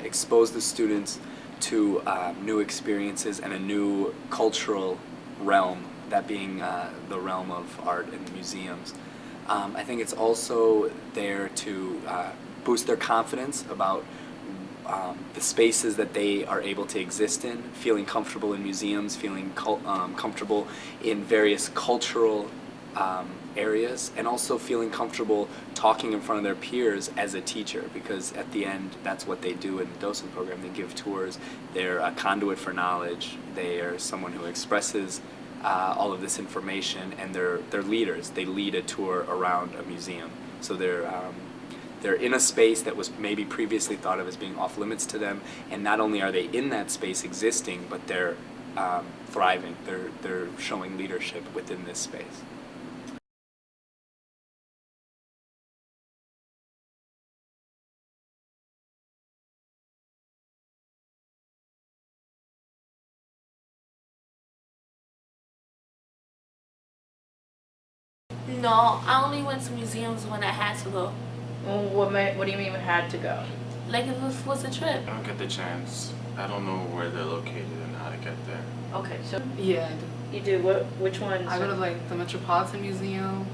Expose the students to new experiences and a new cultural realm, that being the realm of art and museums. I think it's also there to boost their confidence about the spaces that they are able to exist in, feeling comfortable in museums, feeling comfortable in various cultural areas, and also feeling comfortable talking in front of their peers as a teacher, because at the end that's what they do in the docent program. They give tours, they're a conduit for knowledge, they are someone who expresses all of this information, and they're leaders. They lead a tour around a museum. So they're in a space that was maybe previously thought of as being off limits to them, and not only are they in that space existing, but they're thriving. They're showing leadership within this space. No, I only went to museums when I had to go. Well, what do you mean had to go? Like if it was a trip. I don't get the chance. I don't know where they're located and how to get there. Okay, so Yeah, I do. you do what? Which ones? I go to like the Metropolitan Museum,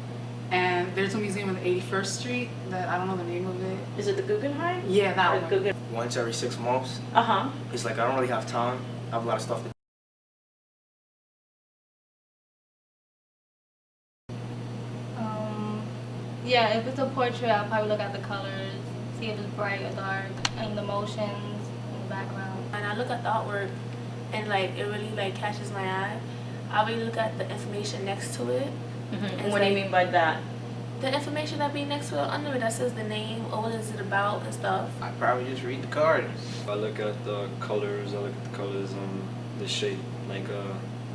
and there's a museum on 81st Street that I don't know the name of it. Is it the Guggenheim? Yeah, Or that one. Guggen. Once every 6 months. Uh-huh. It's like I don't really have time. I have a lot of stuff to do. Yeah, if it's a portrait, I'll probably look at the colors, see if it's bright or dark, and the motions in the background. And I look at the artwork and like it really like catches my eye. I really look at the information next to it. And what do you mean by that? The information that be next to it, under it, that says the name, or what is it about and stuff. I probably just read the card. I look at the colors, the shape, like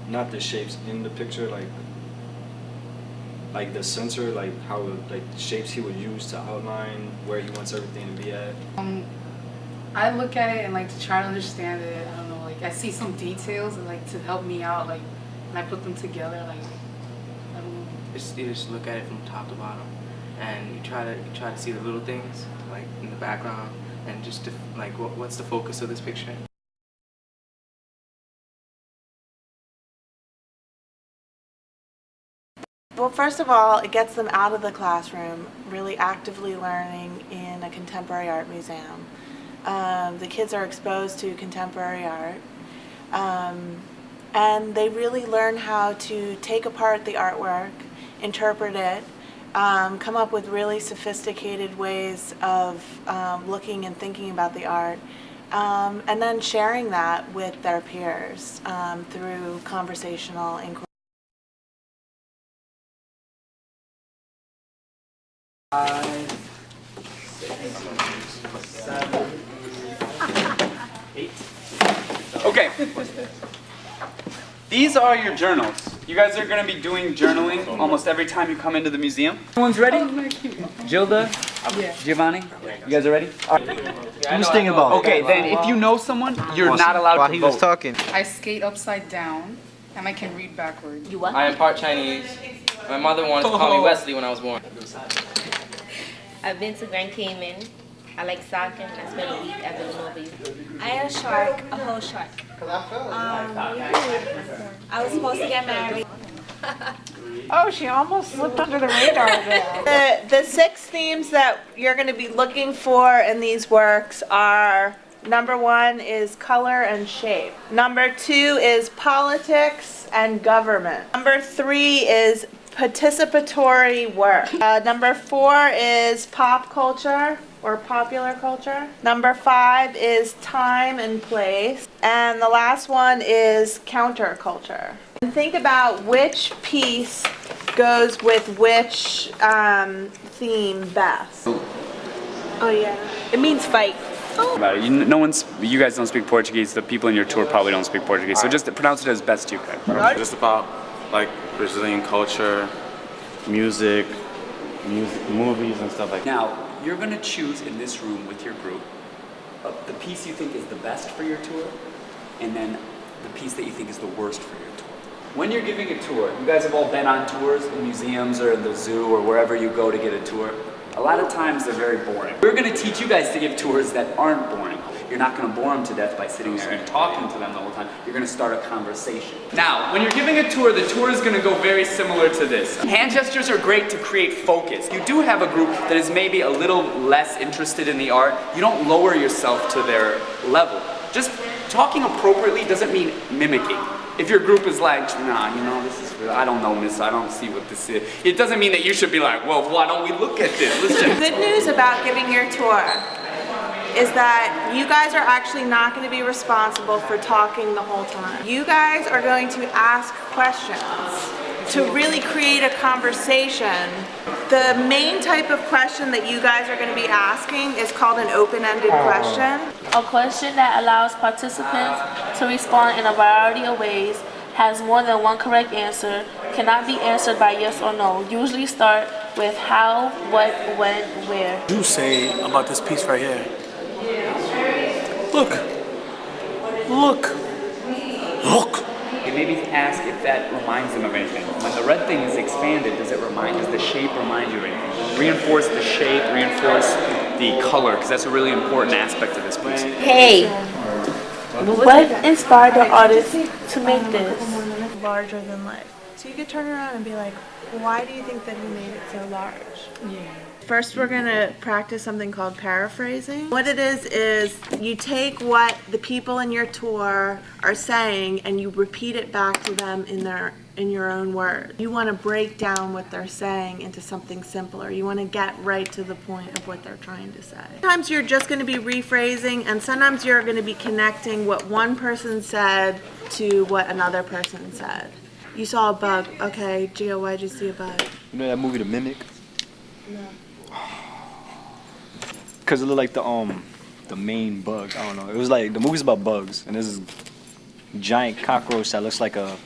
not the shapes in the picture, like the sensor, like how, like the shapes he would use to outline where he wants everything to be at. I look at it and like to try to understand it. I don't know, like I see some details and like to help me out, like, and I put them together, like, I don't know. You just look at it from top to bottom, and you try to see the little things like in the background, and just to, like what's the focus of this picture. Well, first of all, it gets them out of the classroom, really actively learning in a contemporary art museum. The kids are exposed to contemporary art, and they really learn how to take apart the artwork, interpret it, come up with really sophisticated ways of looking and thinking about the art, and then sharing that with their peers through conversational inquiry. 5, 6, 7, 8. Okay. These are your journals. You guys are going to be doing journaling almost every time you come into the museum. Everyone's ready? Gilda? Yeah. Giovanni? You guys are ready? All right. Who's thinking about? Okay, then if you know someone, you're not allowed to he was vote. talking. I skate upside down, and I can read backwards. You what? I am part Chinese. My mother wanted to call me Wesley when I was born. I've been to Grand Cayman. I like soccer and I spent a week at Villanova. I had a shark, a whole shark. I was supposed to get married. Oh, she almost slipped under the radar there. The 6 themes that you're going to be looking for in these works are, number 1 is color and shape. Number 2 is politics and government. Number 3 is participatory work. Number 4 is pop culture or popular culture. Number 5 is time and place. And the last one is counterculture. And think about which piece goes with which theme best. Oh yeah, it means fight. About it. You guys don't speak Portuguese. The people in your tour probably don't speak Portuguese. So just pronounce it as best you can. Just about like Brazilian culture, music, movies and stuff like that. Now, you're going to choose in this room with your group the piece you think is the best for your tour, and then the piece that you think is the worst for your tour. When you're giving a tour, you guys have all been on tours in museums or in the zoo or wherever you go to get a tour. A lot of times they're very boring. We're going to teach you guys to give tours that aren't boring. You're not going to bore them to death by sitting there and talking to them the whole time. You're going to start a conversation. Now, when you're giving a tour, the tour is going to go very similar to this. Hand gestures are great to create focus. You do have a group that is maybe a little less interested in the art. You don't lower yourself to their level. Just talking appropriately doesn't mean mimicking. If your group is like, nah, you know, this is real. I don't know, miss. I don't see what this is. It doesn't mean that you should be like, well, why don't we look at this? Let's check. Good news about giving your tour is that you guys are actually not going to be responsible for talking the whole time. You guys are going to ask questions to really create a conversation. The main type of question that you guys are going to be asking is called an open-ended question. A question that allows participants to respond in a variety of ways, has more than one correct answer, cannot be answered by yes or no. Usually start with how, what, when, where. You say about this piece right here. Look. Look. Look. And maybe ask if that reminds them of anything. When the red thing is expanded, does the shape remind you of anything? Reinforce the shape, reinforce the color, because that's a really important aspect of this piece. Hey! What inspired the artist to make this? Larger than life. So you could turn around and be like, why do you think that he made it so large? Yeah. First, we're going to practice something called paraphrasing. What it is you take what the people in your tour are saying and you repeat it back to them in your own words. You want to break down what they're saying into something simpler. You want to get right to the point of what they're trying to say. Sometimes you're just going to be rephrasing, and sometimes you're going to be connecting what one person said to what another person said. You saw a bug. Okay, Gio, why'd you see a bug? You know that movie, The Mimic? No. Cause it looked like the main bug. I don't know. It was like the movie's about bugs, and there's this giant cockroach that looks like a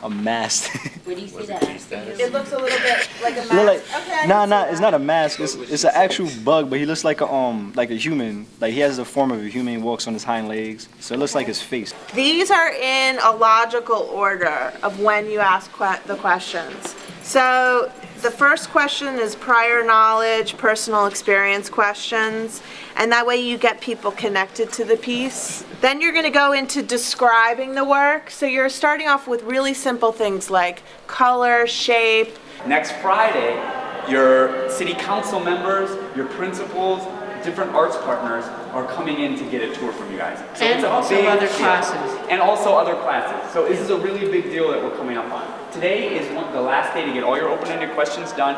mask. Where do you see that? It looks a little bit like a mask. Okay, It's not a mask. It's an actual bug, but he looks like a human. Like he has the form of a human. He walks on his hind legs, so it looks like his face. These are in a logical order of when you ask the questions. So the first question is prior knowledge, personal experience questions, and that way you get people connected to the piece. Then you're going to go into describing the work. So you're starting off with really simple things like color, shape. Next Friday, your city council members, your principals, different arts partners are coming in to get a tour from you guys. So And it's a also big other deal. classes. And also other classes. So this is a really big deal that we're coming up on. Today is the last day to get all your open-ended questions done,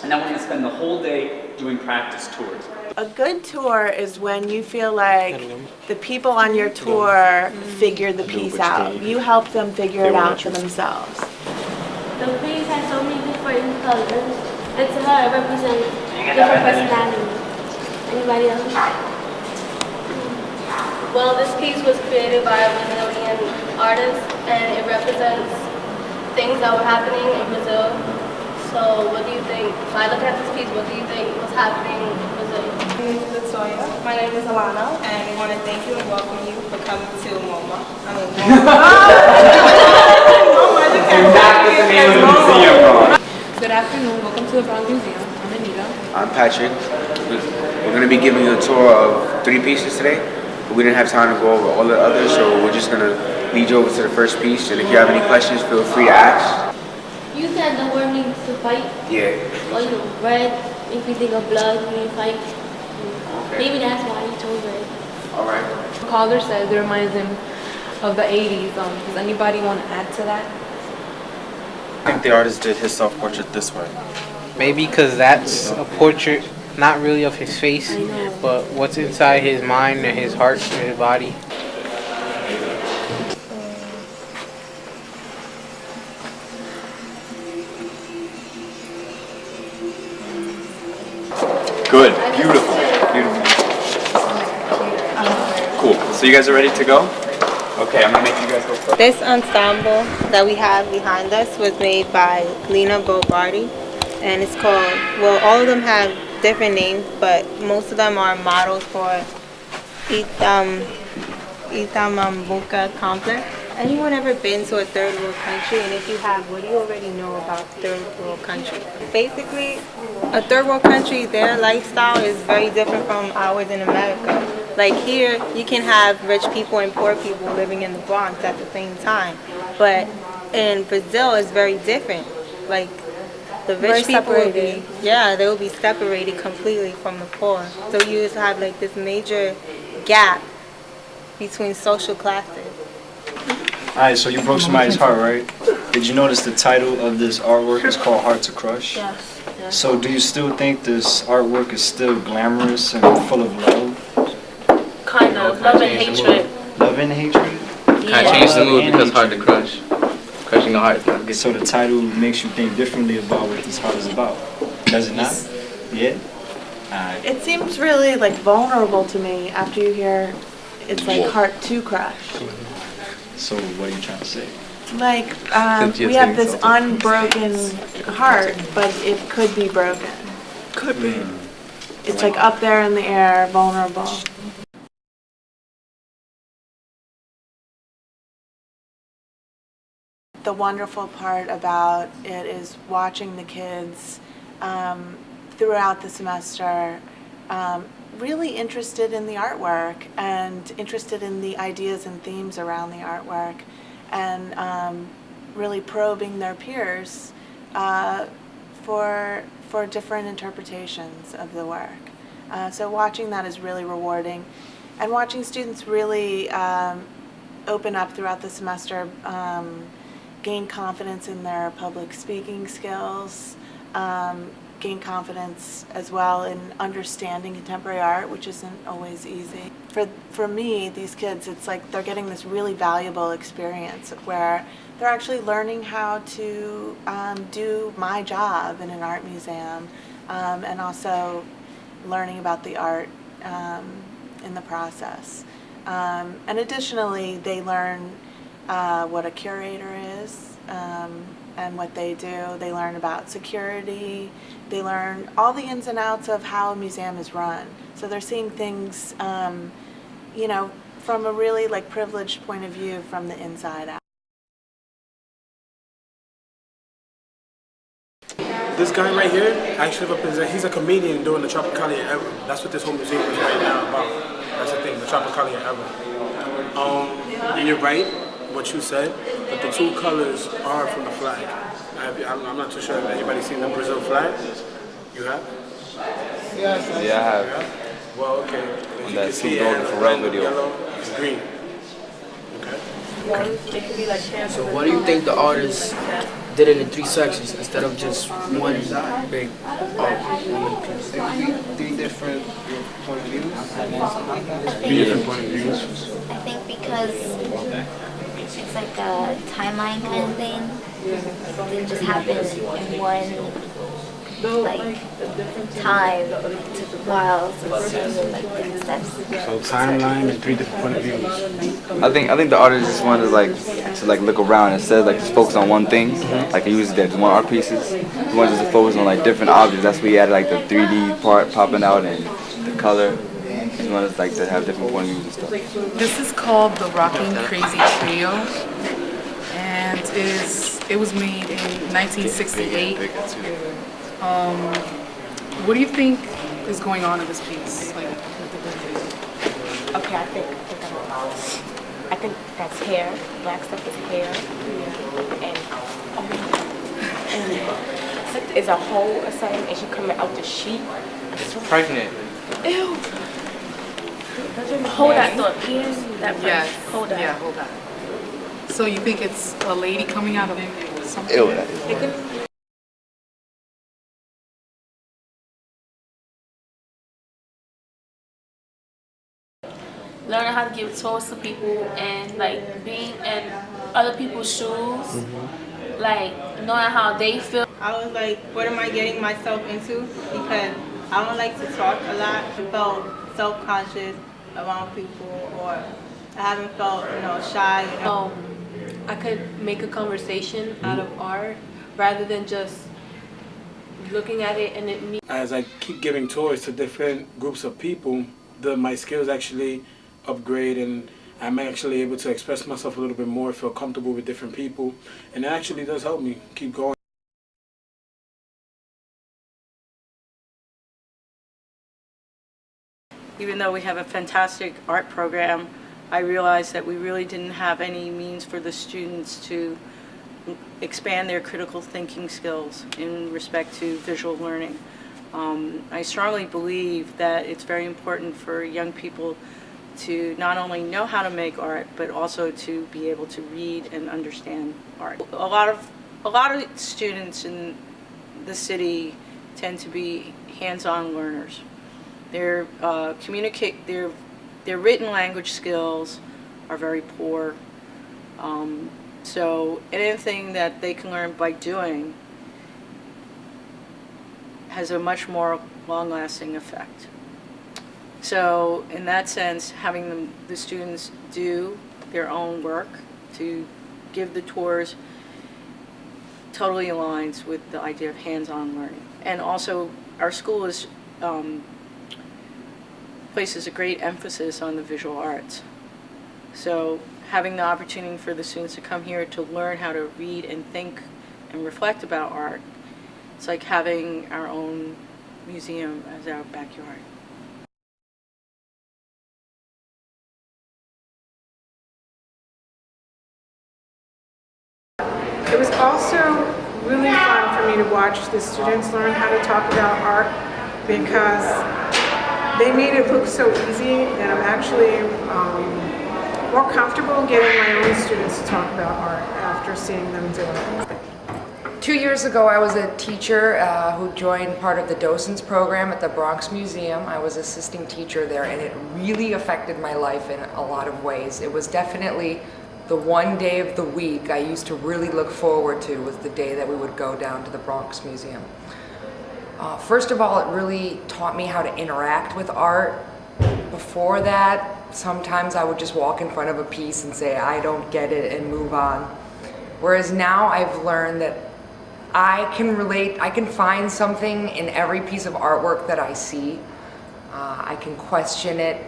and then we're going to spend the whole day doing practice tours. A good tour is when you feel like the people on your tour figure the piece out. You help them figure it out for themselves. The piece has so many different colors, and to her it represents different personalities. Anybody else? Well, this piece was created by a Brazilian artist, and it represents things that were happening in Brazil. So what do you think? If I look at this piece, what do you think was happening in Brazil? My name is Latoya. My name is Alana, and we want to thank you and welcome you for coming to MoMA. Exactly the name of the museum. Good afternoon. Welcome to the Brown Museum. I'm Anita. I'm Patrick. We're going to be giving you a tour of 3 pieces today, but we didn't have time to go over all the others, so we're just going to lead you over to the first piece, and if you have any questions, feel free to ask. You said the word means to fight. Yeah. Well, you know, red, if you think of blood, you mean fight. Maybe that's why you chose red. All right. Calder says it reminds him of the 80s. Does anybody want to add to that? I think the artist did his self-portrait this way. Maybe because that's a portrait, not really of his face, but what's inside his mind and his heart and his body. Good. Beautiful. Beautiful. Cool. So you guys are ready to go? Okay, I'm gonna make you guys go first. This ensemble that we have behind us was made by Lena Gobardi, and it's called, well, all of them have different names, but most of them are models for Itamambuca complex. Anyone ever been to a third world country? And if you have, what do you already know about third world country? Basically, a third world country, their lifestyle is very different from ours in America. Like here, you can have rich people and poor people living in the Bronx at the same time. But in Brazil, it's very different. Like the rich people will be, they will be separated completely from the poor. So you just have like this major gap between social classes. Alright, so you broke somebody's heart, right? Did you notice the title of this artwork is called Hard to Crush? Yes. So do you still think this artwork is still glamorous and full of love? Kind of. Love and hatred. Love and hatred? Kind of changed the mood because Hard to Crush. Crushing a heart. So the title makes you think differently about what this heart is about. Does it not? Yeah? Alright. It seems really like vulnerable to me after you hear it's like heart to crush. So what are you trying to say? Like, we have this unbroken heart, but it could be broken. Could be. It's like up there in the air, vulnerable. The wonderful part about it is watching the kids throughout the semester really interested in the artwork and interested in the ideas and themes around the artwork, and really probing their peers for different interpretations of the work. So watching that is really rewarding, and watching students really open up throughout the semester, gain confidence in their public speaking skills, gain confidence as well in understanding contemporary art, which isn't always easy. For me, these kids, it's like they're getting this really valuable experience where they're actually learning how to do my job in an art museum, and also learning about the art in the process. And additionally, they learn what a curator is, and what they do. They learn about security. They learn all the ins and outs of how a museum is run. So they're seeing things, you know, from a really like privileged point of view from the inside out. This guy right here actually represents, he's a comedian doing the Tropicalia Ever. That's what this whole museum is right now about. That's the thing, the Tropicalia Ever. And you're right, what you said, but the 2 colors are from the flag. I'm not too sure if anybody's seen the Brazil flag. You have? Yes, yeah, I have. Well, okay. On that Snoop Dogg and Pharrell video. Yellow, it's green. Okay. So why do you think the artist did it in 3 sections instead of just one big piece? 3 different point of views. 3 different point of views. I think because it's like a timeline kind of thing. It didn't just happen in one like time. It took a while, so it's like different steps. So timeline and 3 different point of views. I think the artist just wanted to look around instead of like just focus on one thing. Like he usually did one art pieces. He wanted to focus on like different objects. That's why he had like the 3D part popping out and the color. He wanted like to have different point of views and stuff. This is called the Rocking Crazy Trio, and it was made in 1968. What do you think is going on in this piece? Like, Okay, I think that's hair. Black stuff is hair. And it's a hole or something, and she coming out the sheet. It's pregnant. Ew. Hold that thought, please. That part. yes. Hold that. Yeah, hold that. So you think it's a lady coming out of something? Ew. It could- Learning how to give tours to people and like being in other people's shoes, like knowing how they feel. I was like, what am I getting myself into? Because I don't like to talk a lot. I felt self-conscious around people, or I haven't felt, shy. I could make a conversation out of art rather than just looking at it and it. As I keep giving tours to different groups of people, my skills actually upgrade, and I'm actually able to express myself a little bit more, feel comfortable with different people, and it actually does help me keep going. Even though we have a fantastic art program, I realized that we really didn't have any means for the students to expand their critical thinking skills in respect to visual learning. I strongly believe that it's very important for young people to not only know how to make art, but also to be able to read and understand art. A lot of students in the city tend to be hands-on learners. Their written language skills are very poor. So anything that they can learn by doing has a much more long-lasting effect. So in that sense, having the students do their own work to give the tours totally aligns with the idea of hands-on learning. And also, our school places a great emphasis on the visual arts. So having the opportunity for the students to come here to learn how to read and think and reflect about art, it's like having our own museum as our backyard. It was also really fun for me to watch the students learn how to talk about art, because they made it look so easy that I'm actually more comfortable getting my own students to talk about art after seeing them do it. 2 years ago, I was a teacher who joined part of the docents program at the Bronx Museum. I was assisting teacher there, and it really affected my life in a lot of ways. It was definitely the one day of the week I used to really look forward to was the day that we would go down to the Bronx Museum. First of all, it really taught me how to interact with art. Before that, sometimes I would just walk in front of a piece and say, I don't get it, and move on. Whereas now I've learned that I can relate, I can find something in every piece of artwork that I see. I can question it.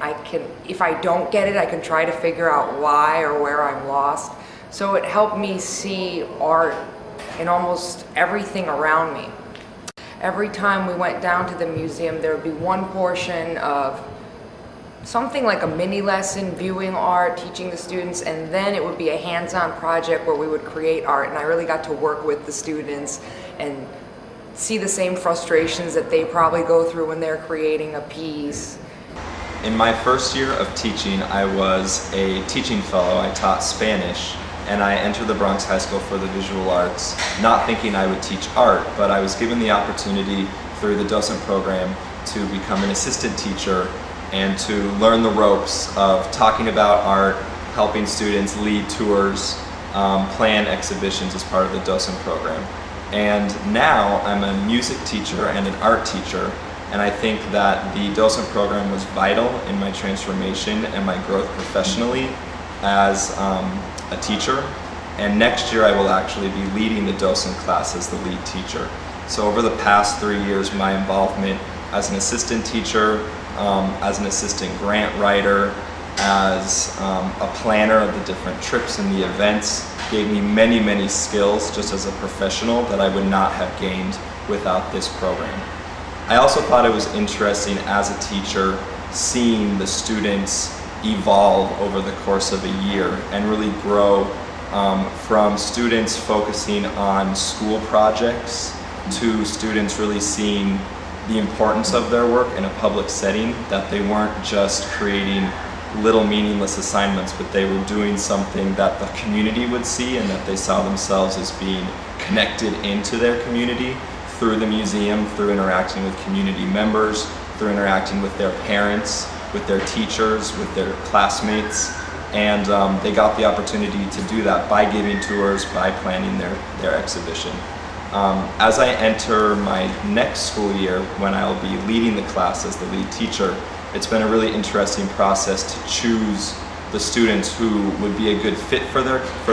If I don't get it, I can try to figure out why or where I'm lost. So it helped me see art in almost everything around me. Every time we went down to the museum, there would be one portion of something like a mini lesson, viewing art, teaching the students, and then it would be a hands-on project where we would create art, and I really got to work with the students and see the same frustrations that they probably go through when they're creating a piece. In my first year of teaching, I was a teaching fellow. I taught Spanish, and I entered the Bronx High School for the Visual Arts, not thinking I would teach art, but I was given the opportunity through the docent program to become an assistant teacher and to learn the ropes of talking about art, helping students lead tours, plan exhibitions as part of the docent program. And now I'm a music teacher and an art teacher, and I think that the docent program was vital in my transformation and my growth professionally as a teacher. And next year I will actually be leading the docent class as the lead teacher. So over the past 3 years, my involvement as an assistant teacher, as an assistant grant writer, as a planner of the different trips and the events, gave me many, many skills just as a professional that I would not have gained without this program. I also thought it was interesting as a teacher seeing the students evolve over the course of a year and really grow from students focusing on school projects to students really seeing the importance of their work in a public setting, that they weren't just creating little meaningless assignments, but they were doing something that the community would see and that they saw themselves as being connected into their community through the museum, through interacting with community members, through interacting with their parents, with their teachers, with their classmates. And they got the opportunity to do that by giving tours, by planning their exhibition. As I enter my next school year, when I'll be leading the class as the lead teacher, it's been a really interesting process to choose the students who would be a good fit for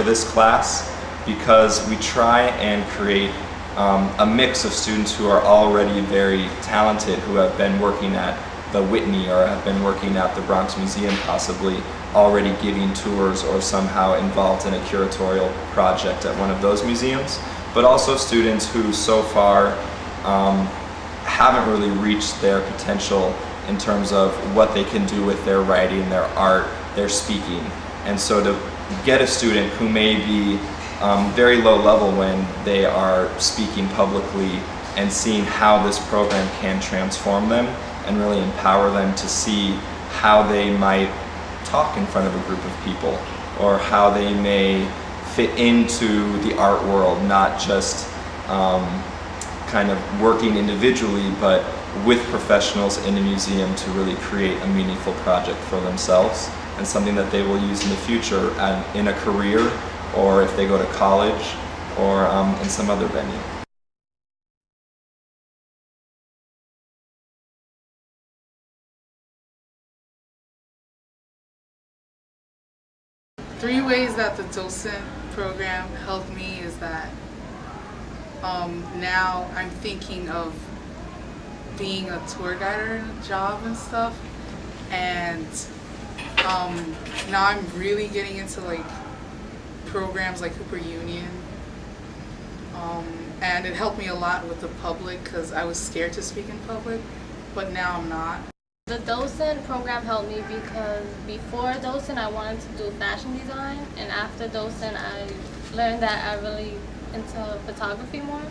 this class, because we try and create a mix of students who are already very talented, who have been working at the Whitney or have been working at the Bronx Museum, possibly already giving tours or somehow involved in a curatorial project at one of those museums, but also students who so far haven't really reached their potential in terms of what they can do with their writing, their art, their speaking. And so to get a student who may be very low level when they are speaking publicly and seeing how this program can transform them and really empower them to see how they might talk in front of a group of people, or how they may fit into the art world, not just kind of working individually, but with professionals in a museum to really create a meaningful project for themselves and something that they will use in the future in a career, or if they go to college, or in some other venue. Three ways that the docent program helped me is that now I'm thinking of being a tour guide job and stuff, and now I'm really getting into like programs like Cooper Union, and it helped me a lot with the public because I was scared to speak in public, but now I'm not. The docent program helped me because before docent I wanted to do fashion design, and after docent I learned that I really into photography more.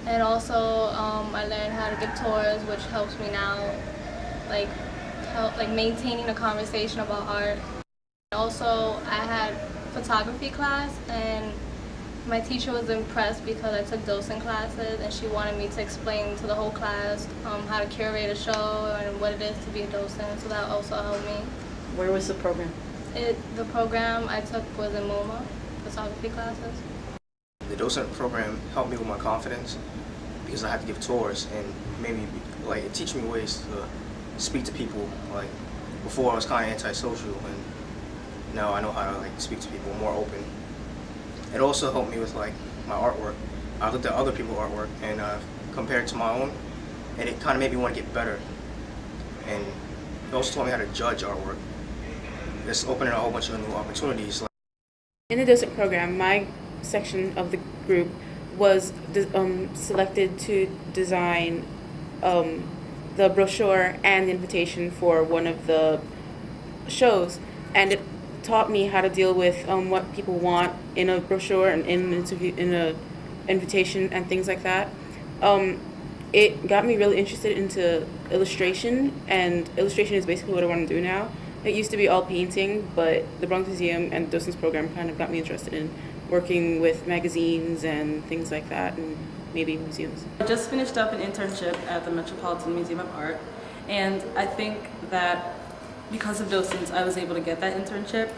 And also I learned how to give tours, which helps me now like maintaining a conversation about art. Also I had photography class, and my teacher was impressed because I took docent classes, and she wanted me to explain to the whole class how to curate a show and what it is to be a docent, so that also helped me. Where was the program? The program I took was in MoMA, photography classes. The docent program helped me with my confidence because I had to give tours, and maybe like it teach me ways to speak to people. Like before I was kind of antisocial, and now I know how to like speak to people more open. It also helped me with like my artwork. I looked at other people's artwork and compared it to my own, and it kind of made me want to get better. And it also taught me how to judge artwork. It's opening a whole bunch of new opportunities. In the docent program, my section of the group was selected to design the brochure and the invitation for one of the shows, and it taught me how to deal with what people want in a brochure and in an interview, in a invitation and things like that. It got me really interested into illustration, and illustration is basically what I want to do now. It used to be all painting, but the Bronx Museum and the docents program kind of got me interested in working with magazines and things like that, and maybe museums. I just finished up an internship at the Metropolitan Museum of Art, and I think that because of docents, I was able to get that internship,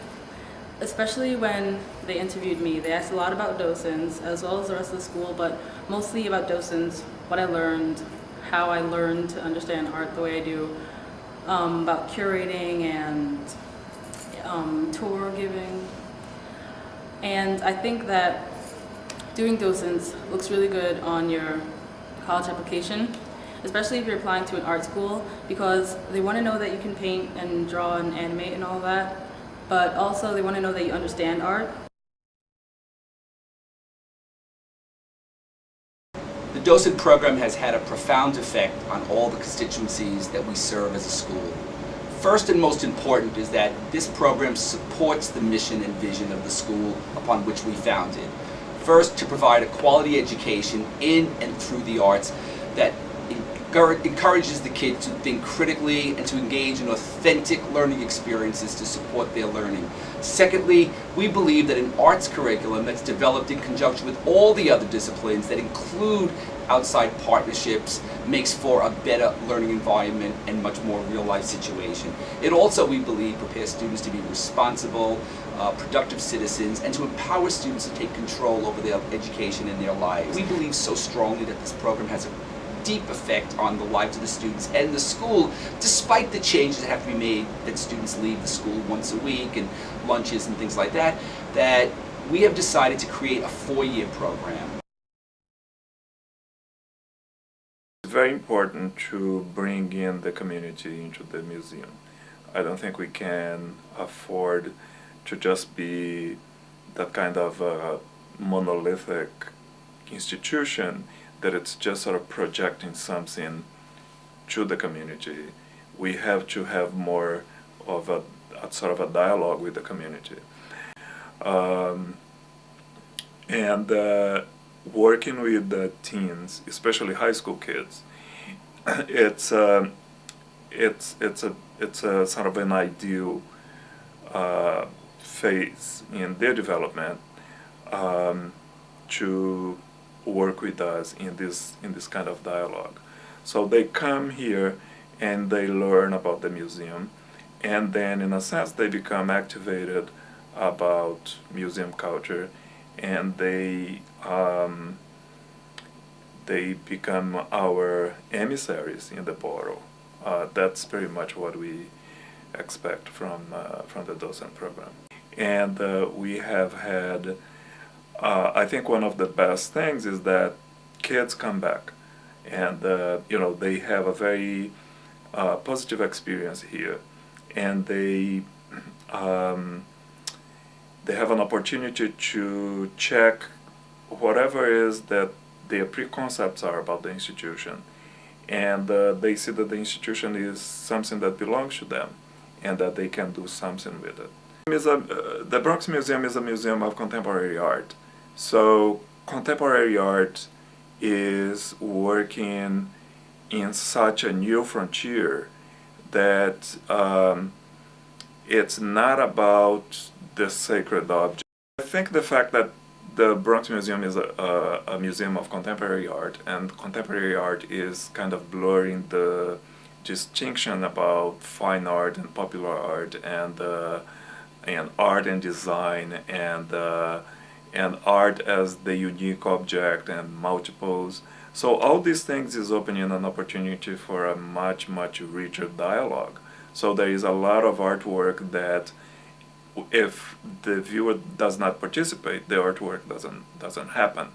especially when they interviewed me. They asked a lot about docents, as well as the rest of the school, but mostly about docents, what I learned, how I learned to understand art the way I do, about curating and tour giving. And I think that doing docents looks really good on your college application, especially if you're applying to an art school, because they want to know that you can paint and draw and animate and all that, but also they want to know that you understand art. The docent program has had a profound effect on all the constituencies that we serve as a school. First and most important is that this program supports the mission and vision of the school upon which we founded. First, to provide a quality education in and through the arts that encourages the kid to think critically and to engage in authentic learning experiences to support their learning. Secondly, we believe that an arts curriculum that's developed in conjunction with all the other disciplines that include outside partnerships makes for a better learning environment and much more real-life situation. It also, we believe, prepares students to be responsible, productive citizens, and to empower students to take control over their education and their lives. We believe so strongly that this program has a deep effect on the lives of the students and the school, despite the changes that have to be made, that students leave the school once a week and lunches and things like that, that we have decided to create a 4-year program. It's very important to bring in the community into the museum. I don't think we can afford to just be that kind of monolithic institution that it's just sort of projecting something to the community. We have to have more of a sort of a dialogue with the community. Working with the teens, especially high school kids, it's a sort of an ideal phase in their development to work with us in this kind of dialogue. So they come here and they learn about the museum, and then in a sense they become activated about museum culture, and they become our emissaries in the borough. That's pretty much what we expect from the docent program. And we have had I think one of the best things is that kids come back, and they have a very positive experience here, and they have an opportunity to check whatever is that their preconcepts are about the institution, and they see that the institution is something that belongs to them, and that they can do something with it. The Bronx Museum is a museum of contemporary art. So contemporary art is working in such a new frontier that it's not about the sacred object. I think the fact that the Bronx Museum is a museum of contemporary art, and contemporary art is kind of blurring the distinction about fine art and popular art and art and design and art as the unique object and multiples. So all these things is opening an opportunity for a much, much richer dialogue. So there is a lot of artwork that if the viewer does not participate, the artwork doesn't happen.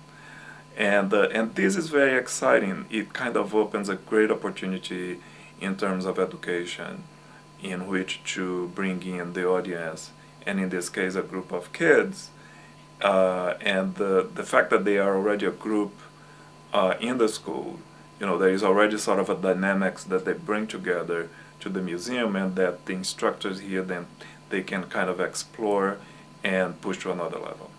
And this is very exciting. It kind of opens a great opportunity in terms of education in which to bring in the audience, and in this case a group of kids, and the fact that they are already a group in the school, there is already sort of a dynamics that they bring together to the museum, and that the instructors here, then they can kind of explore and push to another level.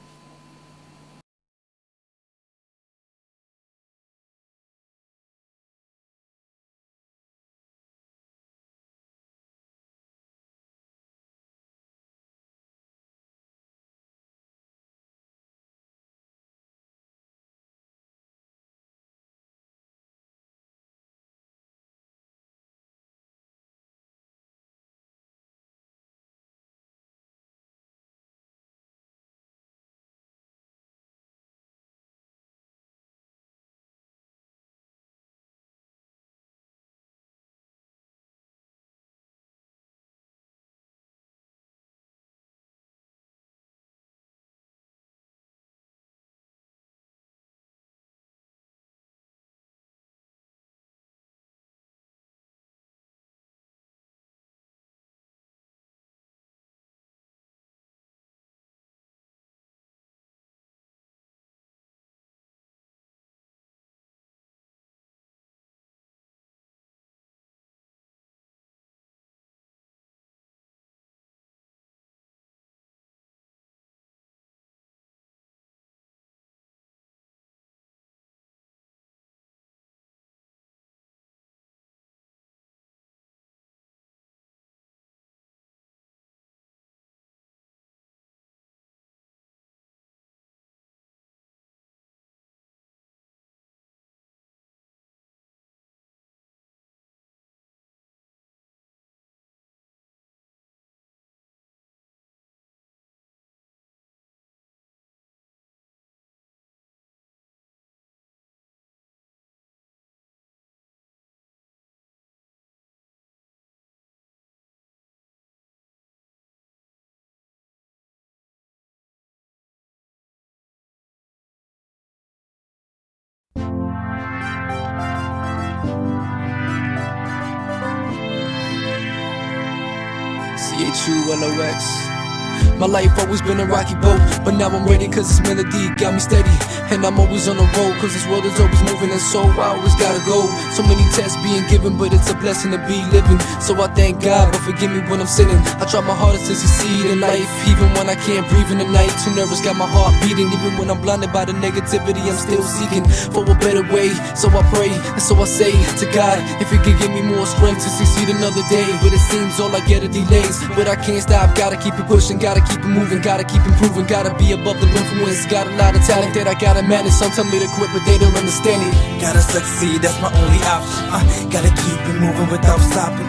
CHULOX. My life always been a rocky boat, but now I'm ready cause this melody got me steady. And I'm always on the road cause this world is always moving, and so I always gotta go. So many tests being given, but it's a blessing to be living. So I thank God, but forgive me when I'm sinning. I try my hardest to succeed in life, even when I can't breathe in the night. Too nervous, got my heart beating. Even when I'm blinded by the negativity, I'm still seeking for a better way. So I pray, and so I say to God, if He could give me more strength to succeed another day. But it seems all I get are delays. But I can't stop, gotta keep it pushing, gotta keep it moving, gotta keep improving, gotta be above the influence. Got a lot of talent that I gotta manage. Some tell me to quit, but they don't understand it. Gotta succeed, that's my only option. Gotta keep it moving without stopping.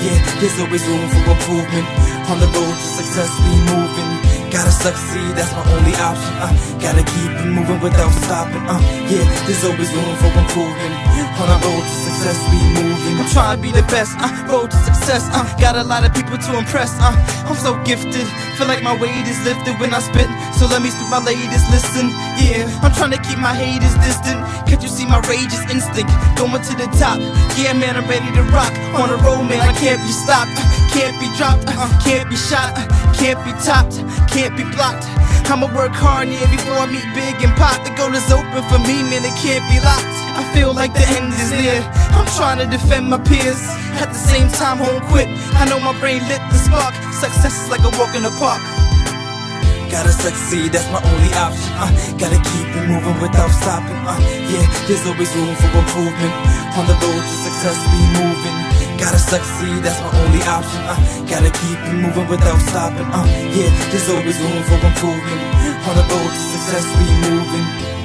Yeah, there's always room for improvement. On the road to success, we moving. Gotta succeed, that's my only option. Gotta keep it moving without stopping. Yeah, there's always room for improvement. On the road to success, we moving. I'm trying to be the best. Road to success. Got a lot of people to impress. I'm so gifted. Feel like my weight is lifted when I spit. So let me spit my latest. Listen, yeah. I'm trying to keep my haters distant. Can't you see my rage is instinct? Going to the top. Yeah, man, I'm ready to rock. On the road, man, I can't be stopped. Can't be dropped. Can't be shot. Can't be topped. Can't be blocked. I'ma work hard, yeah, before I meet Big and Pop. The goal is open for me, man, it can't be locked. I feel like the end is near. I'm trying to defend my peers. At the same time, won't quit. I know my brain lit the spark. Success is like a walk in the park. Gotta succeed, that's my only option. Gotta keep it moving without stopping. Yeah, there's always room for improvement. On the road to success, we moving. Gotta succeed, that's my only option. Gotta keep it moving without stopping. Yeah, there's always room for improvement. On the road to success, we moving.